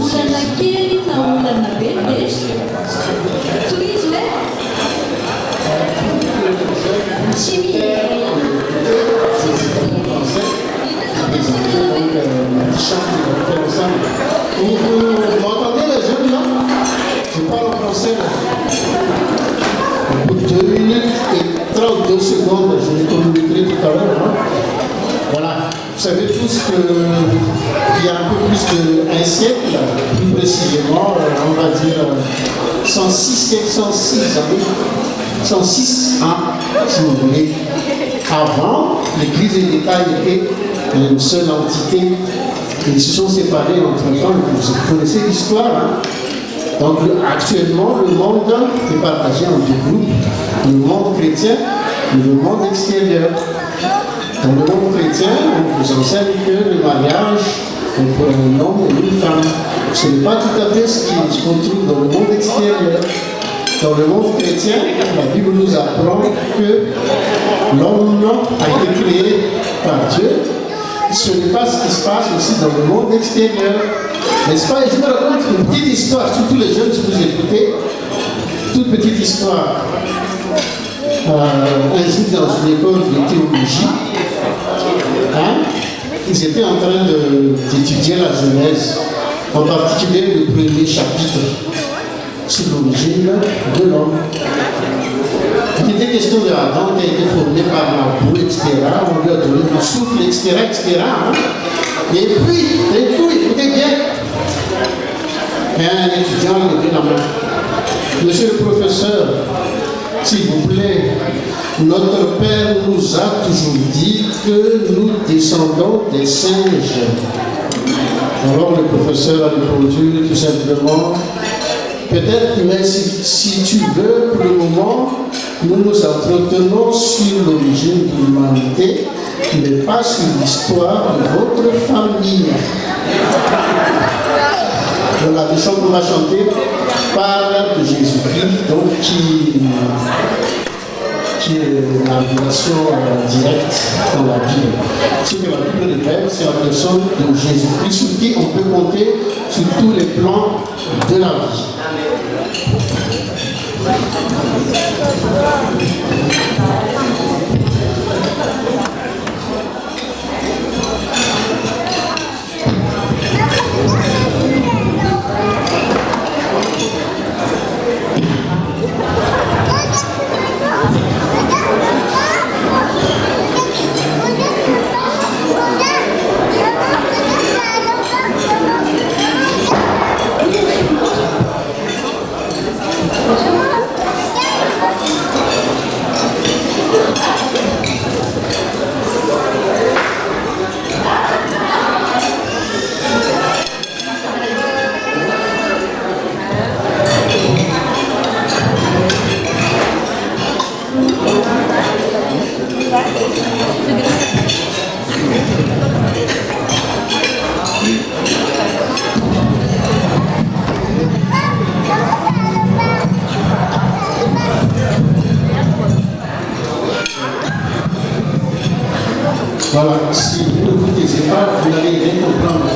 Vous m'entendez les jeunes là? Je parle en français là. Pour 2 minutes et 32 secondes, je les communiquerai tout à l'heure. Hein? Voilà. Vous savez tous qu'il y a un peu plus d'un siècle, plus précisément, on va dire 106 ans, si vous voulez. Avant, l'Église et l'État étaient une seule entité. Ils se sont séparés entre-temps. Vous connaissez l'histoire. Hein? Donc actuellement, le monde est partagé en 2 groupes. Le monde chrétien et le monde extérieur. Dans le monde chrétien, on vous enseigne que le mariage est pour un homme et une femme. Ce n'est pas tout à fait ce qu'on trouve dans le monde extérieur. Dans le monde chrétien, la Bible nous apprend que l'homme a été créé par Dieu. Ce n'est pas ce qui se passe aussi dans le monde extérieur. N'est-ce pas? Et je me raconte une petite histoire, surtout les jeunes, si vous écoutez. Toute petite histoire. Un jour dans une école de théologie, ils étaient en train d'étudier la Genèse, en particulier le premier chapitre sur l'origine de l'homme. Il était question de Adam qui a été formé par la boue, etc. On lui a donné le souffle, etc. Hein? Et puis, écoutez bien. Et un étudiant a levé la main. Monsieur le professeur, s'il vous plaît, notre Père nous a toujours dit que nous descendons des singes. Alors le professeur a répondu tout simplement, peut-être, mais si tu veux, pour le moment, nous nous entretenons sur l'origine de l'humanité, mais pas sur l'histoire de votre famille. Voilà, le chant qu'on va chanter parle de Jésus-Christ, donc qui est la relation directe dans la Bible. Ce que la Bible révèle, c'est la personne de Jésus-Christ, sur qui on peut compter sur tous les plans de la vie. Voilà, si vous ne vous taisez pas, vous n'allez rien comprendre.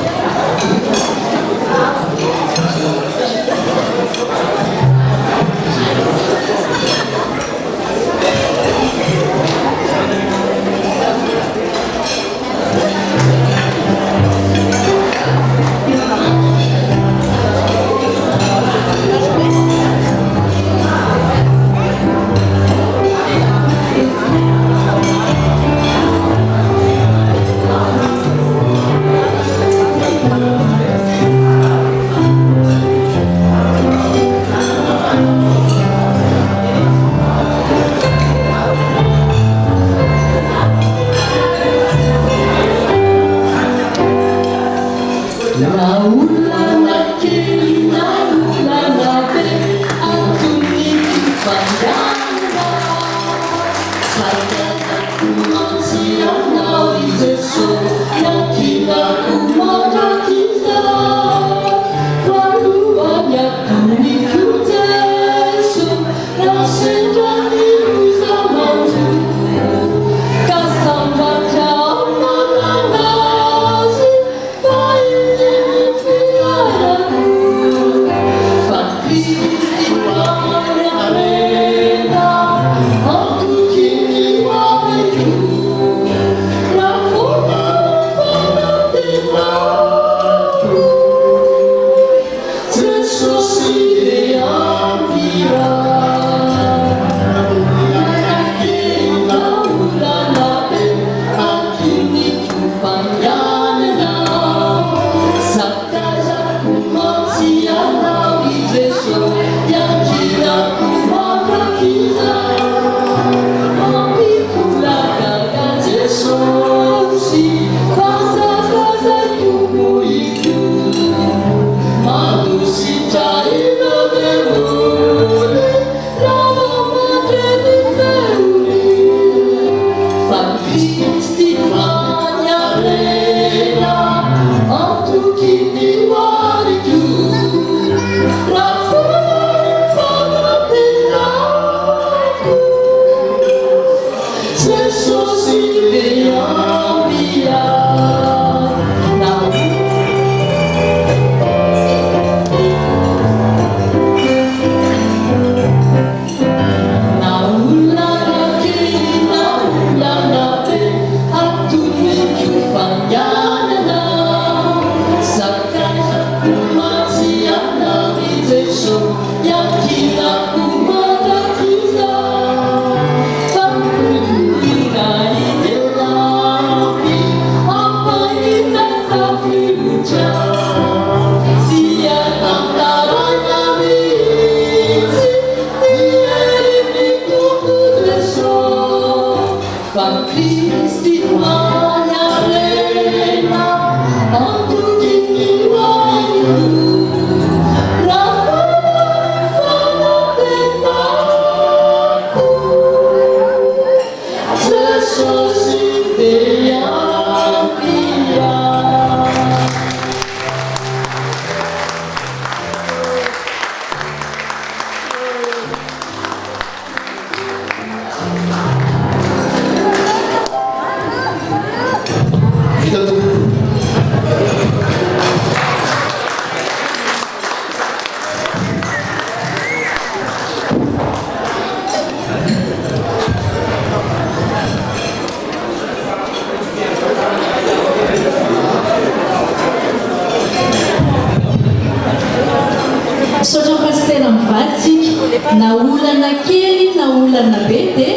na olana kely na olana be dia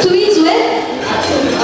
toy izy hoe